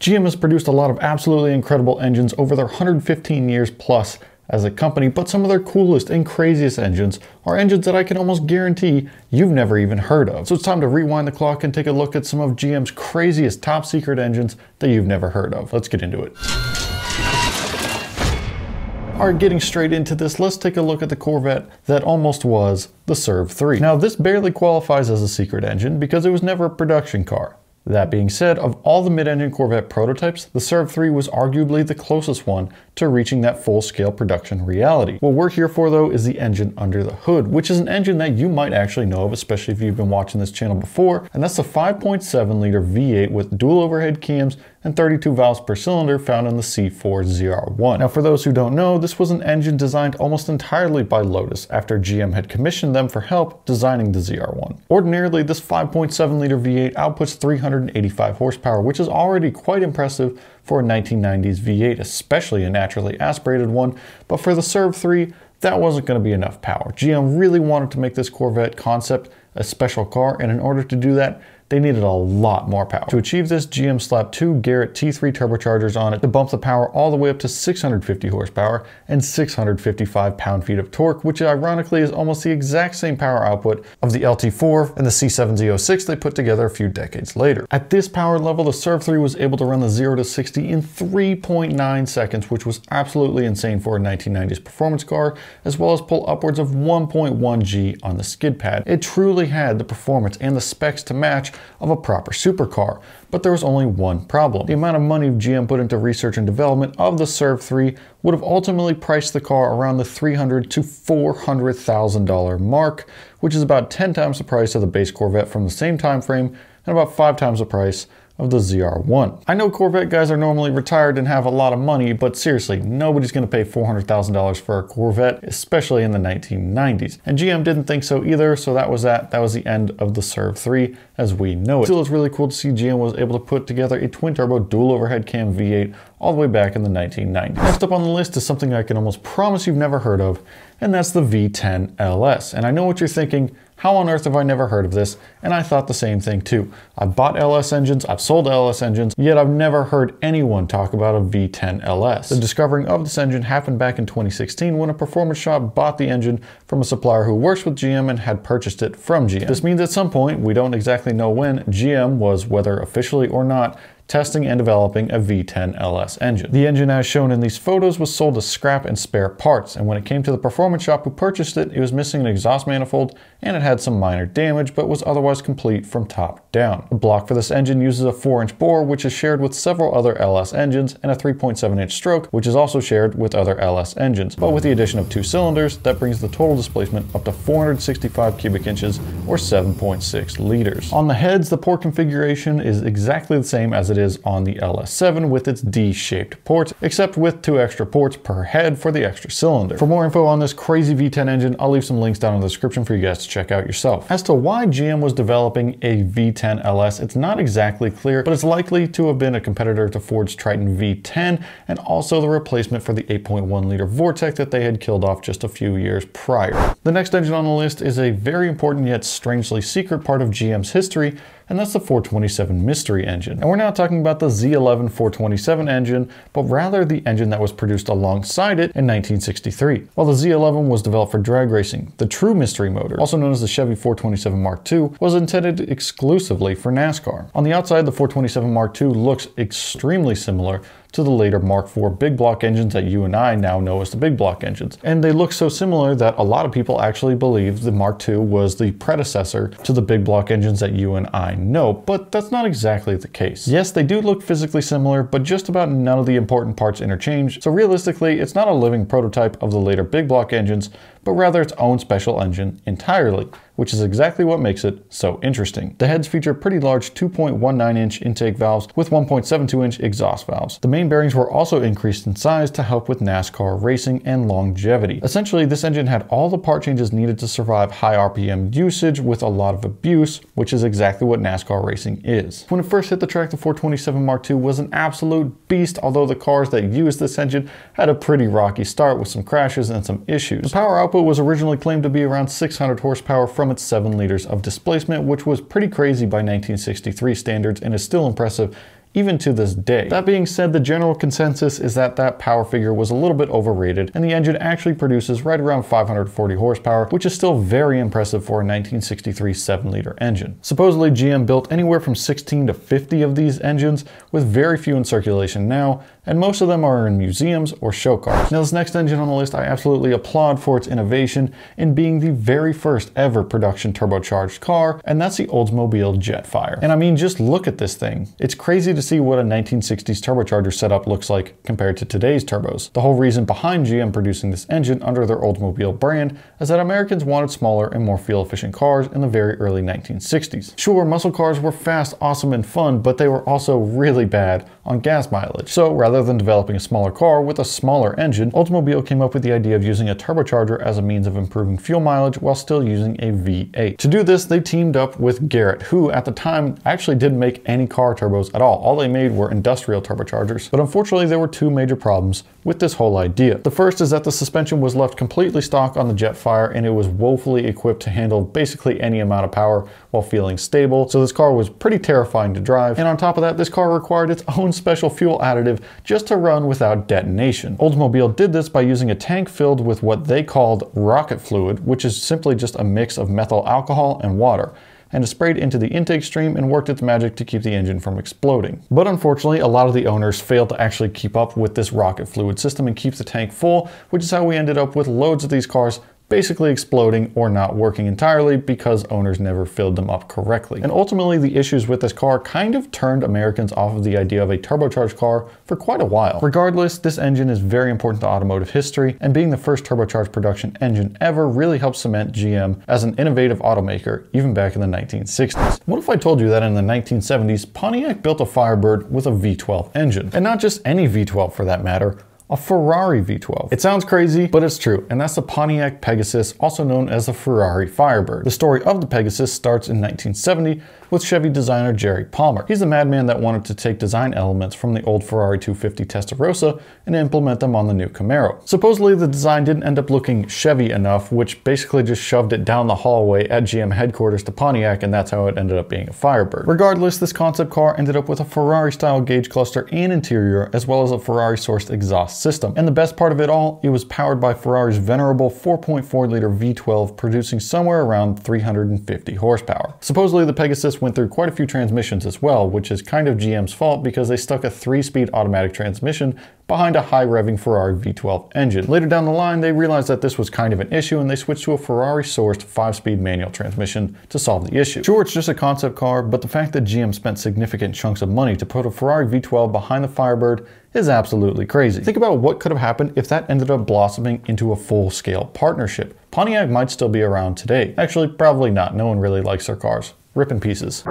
GM has produced a lot of absolutely incredible engines over their 115 years plus as a company, but some of their coolest and craziest engines are engines that I can almost guarantee you've never even heard of. So it's time to rewind the clock and take a look at some of GM's craziest top secret engines that you've never heard of. Let's get into it. Alright, getting straight into this, let's take a look at the Corvette that almost was the Surf 3. Now this barely qualifies as a secret engine because it was never a production car. That being said, of all the mid-engine Corvette prototypes, the Surf 3 was arguably the closest one to reaching that full-scale production reality. What we're here for though is the engine under the hood, which is an engine that you might actually know of, especially if you've been watching this channel before, and that's the 5.7 liter V8 with dual overhead cams and 32 valves per cylinder found in the C4ZR1. Now for those who don't know, this was an engine designed almost entirely by Lotus after GM had commissioned them for help designing the ZR1. Ordinarily, this 5.7 liter V8 outputs 385 horsepower, which is already quite impressive for a 1990s V8, especially a naturally aspirated one, but for the Surf 3, that wasn't going to be enough power. GM really wanted to make this Corvette concept a special car, and in order to do that, they needed a lot more power. To achieve this, GM slapped two Garrett T3 turbochargers on it to bump the power all the way up to 650 horsepower and 655 pound-feet of torque, which ironically is almost the exact same power output of the LT4 and the C7Z06 they put together a few decades later. At this power level, the Surf 3 was able to run the 0 to 60 in 3.9 seconds, which was absolutely insane for a 1990s performance car, as well as pull upwards of 1.1 G on the skid pad. It truly had the performance and the specs to match of a proper supercar, but there was only one problem. The amount of money GM put into research and development of the Surf 3 would have ultimately priced the car around the $300,000 to $400,000 mark, which is about 10 times the price of the base Corvette from the same time frame and about 5 times the price of the ZR1. I know Corvette guys are normally retired and have a lot of money, but seriously, nobody's going to pay $400,000 for a Corvette, especially in the 1990s. And GM didn't think so either, so that was that. That was the end of the Surf 3 as we know it. Still, it's really cool to see GM was able to put together a twin-turbo dual overhead cam V8 all the way back in the 1990s. Next up on the list is something I can almost promise you've never heard of, and that's the V10 LS. And I know what you're thinking, how on earth have I never heard of this? And I thought the same thing too. I've bought LS engines, I've sold LS engines, yet I've never heard anyone talk about a V10 LS. The discovering of this engine happened back in 2016 when a performance shop bought the engine from a supplier who works with GM and had purchased it from GM. This means at some point, we don't exactly know when, GM was, whether officially or not, testing and developing a V10 LS engine. The engine as shown in these photos was sold as scrap and spare parts, and when it came to the performance shop who purchased it, it was missing an exhaust manifold and it had some minor damage, but was otherwise complete from top down. The block for this engine uses a 4-inch bore, which is shared with several other LS engines, and a 3.7-inch stroke, which is also shared with other LS engines. But with the addition of 2 cylinders, that brings the total displacement up to 465 cubic inches or 7.6 liters. On the heads, the port configuration is exactly the same as it is on the LS7 with its D-shaped ports, except with 2 extra ports per head for the extra cylinder. For more info on this crazy V10 engine, I'll leave some links down in the description for you guys to check out yourself. As to why GM was developing a V10 LS, it's not exactly clear, but it's likely to have been a competitor to Ford's Triton V10 and also the replacement for the 8.1 liter Vortec that they had killed off just a few years prior. The next engine on the list is a very important yet strangely secret part of GM's history, and that's the 427 Mystery engine. And we're not talking about the Z11 427 engine, but rather the engine that was produced alongside it in 1963. While the Z11 was developed for drag racing, the true Mystery motor, also known as the Chevy 427 Mark II, was intended exclusively for NASCAR. On the outside, the 427 Mark II looks extremely similar to the later Mark IV big block engines that you and I now know as the big block engines. And they look so similar that a lot of people actually believe the Mark II was the predecessor to the big block engines that you and I know, but that's not exactly the case. Yes, they do look physically similar, but just about none of the important parts interchange, so realistically, it's not a living prototype of the later big block engines, but rather its own special engine entirely, which is exactly what makes it so interesting. The heads feature pretty large 2.19-inch intake valves with 1.72-inch exhaust valves. The main bearings were also increased in size to help with NASCAR racing and longevity. Essentially, this engine had all the part changes needed to survive high RPM usage with a lot of abuse, which is exactly what NASCAR racing is. When it first hit the track, the 427 Mark II was an absolute beast, although the cars that used this engine had a pretty rocky start with some crashes and some issues. The power output was originally claimed to be around 600 horsepower from its 7 liters of displacement, which was pretty crazy by 1963 standards and is still impressive even to this day. That being said, the general consensus is that that power figure was a little bit overrated, and the engine actually produces right around 540 horsepower, which is still very impressive for a 1963 7-liter engine. Supposedly GM built anywhere from 16 to 50 of these engines, with very few in circulation now, and most of them are in museums or show cars. Now, this next engine on the list I absolutely applaud for its innovation in being the very first ever production turbocharged car, and that's the Oldsmobile Jetfire. And I mean, just look at this thing. It's crazy to see what a 1960s turbocharger setup looks like compared to today's turbos. The whole reason behind GM producing this engine under their Oldsmobile brand is that Americans wanted smaller and more fuel-efficient cars in the very early 1960s. Sure, muscle cars were fast, awesome, and fun, but they were also really bad on gas mileage. So rather than developing a smaller car with a smaller engine, Oldsmobile came up with the idea of using a turbocharger as a means of improving fuel mileage while still using a V8. To do this, they teamed up with Garrett, who at the time actually didn't make any car turbos at all. All they made were industrial turbochargers. But unfortunately, there were two major problems with this whole idea. The first is that the suspension was left completely stock on the Jetfire, and it was woefully equipped to handle basically any amount of power while feeling stable. So this car was pretty terrifying to drive. And on top of that, this car required its own special fuel additive just to run without detonation. Oldsmobile did this by using a tank filled with what they called rocket fluid, which is simply just a mix of methyl alcohol and water, and it sprayed into the intake stream and worked its magic to keep the engine from exploding. But unfortunately, a lot of the owners failed to actually keep up with this rocket fluid system and keep the tank full, which is how we ended up with loads of these cars basically exploding or not working entirely because owners never filled them up correctly. And ultimately, the issues with this car kind of turned Americans off of the idea of a turbocharged car for quite a while. Regardless, this engine is very important to automotive history, and being the first turbocharged production engine ever really helped cement GM as an innovative automaker even back in the 1960s. What if I told you that in the 1970s, Pontiac built a Firebird with a V12 engine? And not just any V12 for that matter, a Ferrari V12. It sounds crazy, but it's true, and that's the Pontiac Pegasus, also known as the Ferrari Firebird. The story of the Pegasus starts in 1970 with Chevy designer Jerry Palmer. He's the madman that wanted to take design elements from the old Ferrari 250 Testarossa and implement them on the new Camaro. Supposedly, the design didn't end up looking Chevy enough, which basically just shoved it down the hallway at GM headquarters to Pontiac, and that's how it ended up being a Firebird. Regardless, this concept car ended up with a Ferrari-style gauge cluster and interior, as well as a Ferrari-sourced exhaust system. And the best part of it all, it was powered by Ferrari's venerable 4.4-liter V12, producing somewhere around 350 horsepower. Supposedly, the Pegasus went through quite a few transmissions as well, which is kind of GM's fault because they stuck a 3-speed automatic transmission behind a high-revving Ferrari V12 engine. Later down the line, they realized that this was kind of an issue, and they switched to a Ferrari-sourced 5-speed manual transmission to solve the issue. Sure, it's just a concept car, but the fact that GM spent significant chunks of money to put a Ferrari V12 behind the Firebird is absolutely crazy. Think about what could have happened if that ended up blossoming into a full-scale partnership. Pontiac might still be around today. Actually, probably not. No one really likes their cars. Rip in pieces.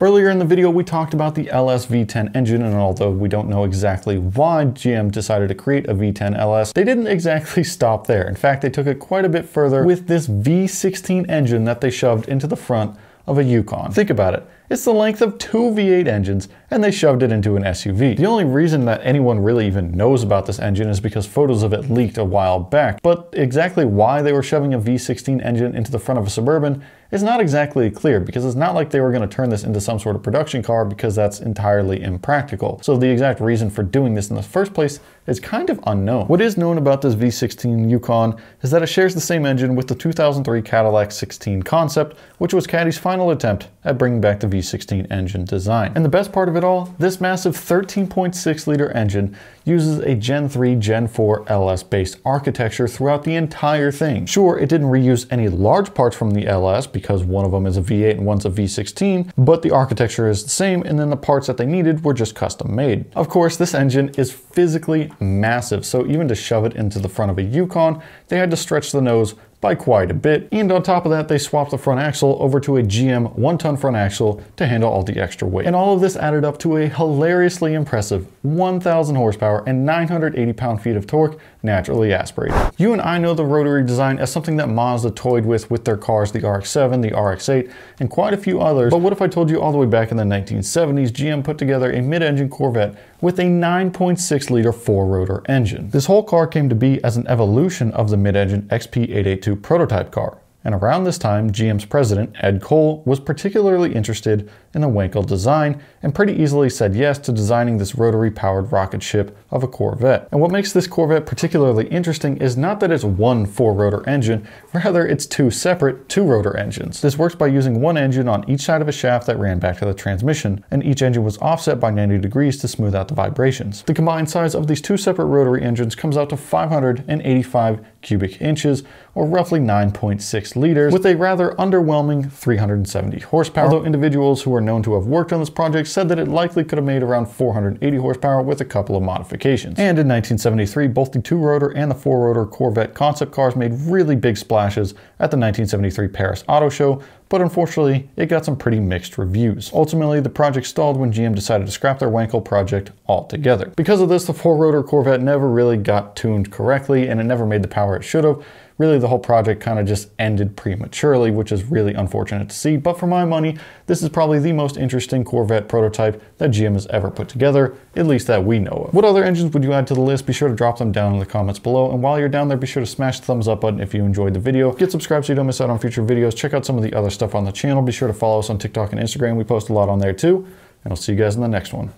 Earlier in the video, we talked about the LS V10 engine, and although we don't know exactly why GM decided to create a V10 LS, they didn't exactly stop there. In fact, they took it quite a bit further with this V16 engine that they shoved into the front of a Yukon. Think about it. It's the length of 2 V8 engines, and they shoved it into an SUV. The only reason that anyone really even knows about this engine is because photos of it leaked a while back, but exactly why they were shoving a V16 engine into the front of a Suburban is not exactly clear, because it's not like they were going to turn this into some sort of production car, because that's entirely impractical. So the exact reason for doing this in the first place is kind of unknown. What is known about this V16 Yukon is that it shares the same engine with the 2003 Cadillac 16 concept, which was Caddy's final attempt at bringing back the V16 engine design. And the best part of it all, this massive 13.6-liter engine uses a Gen 3, Gen 4 LS-based architecture throughout the entire thing. Sure, it didn't reuse any large parts from the LS because one of them is a V8 and one's a V16, but the architecture is the same, and then the parts that they needed were just custom made. Of course, this engine is physically massive, so even to shove it into the front of a Yukon, they had to stretch the nose by quite a bit. And on top of that, they swapped the front axle over to a GM 1-ton front axle to handle all the extra weight. And all of this added up to a hilariously impressive 1,000 horsepower and 980 pound-feet of torque naturally aspirated. You and I know the rotary design as something that Mazda toyed with their cars, the RX-7, the RX-8, and quite a few others. But what if I told you all the way back in the 1970s, GM put together a mid-engine Corvette with a 9.6-liter 4-rotor engine. This whole car came to be as an evolution of the mid-engine XP882 prototype car. And around this time, GM's president, Ed Cole, was particularly interested in the Wankel design and pretty easily said yes to designing this rotary-powered rocket ship of a Corvette. And what makes this Corvette particularly interesting is not that it's one 4-rotor engine, rather it's two separate 2-rotor engines. This works by using one engine on each side of a shaft that ran back to the transmission, and each engine was offset by 90 degrees to smooth out the vibrations. The combined size of these two separate rotary engines comes out to 585 cubic inches, or roughly 9.6 liters, with a rather underwhelming 370 horsepower, although individuals who are known to have worked on this project said that it likely could have made around 480 horsepower with a couple of modifications. And in 1973, both the 2-rotor and the 4-rotor Corvette concept cars made really big splashes at the 1973 Paris Auto Show, but unfortunately, it got some pretty mixed reviews. Ultimately, the project stalled when GM decided to scrap their Wankel project altogether. Because of this, the 4-rotor Corvette never really got tuned correctly, and it never made the power it should have. Really, the whole project kind of just ended prematurely, which is really unfortunate to see, but for my money, this is probably the most interesting Corvette prototype that GM has ever put together, at least that we know of. What other engines would you add to the list? Be sure to drop them down in the comments below, and while you're down there, be sure to smash the thumbs up button if you enjoyed the video. Get subscribed so you don't miss out on future videos. Check out some of the other stuff on the channel. Be sure to follow us on TikTok and Instagram. We post a lot on there too, and I'll see you guys in the next one.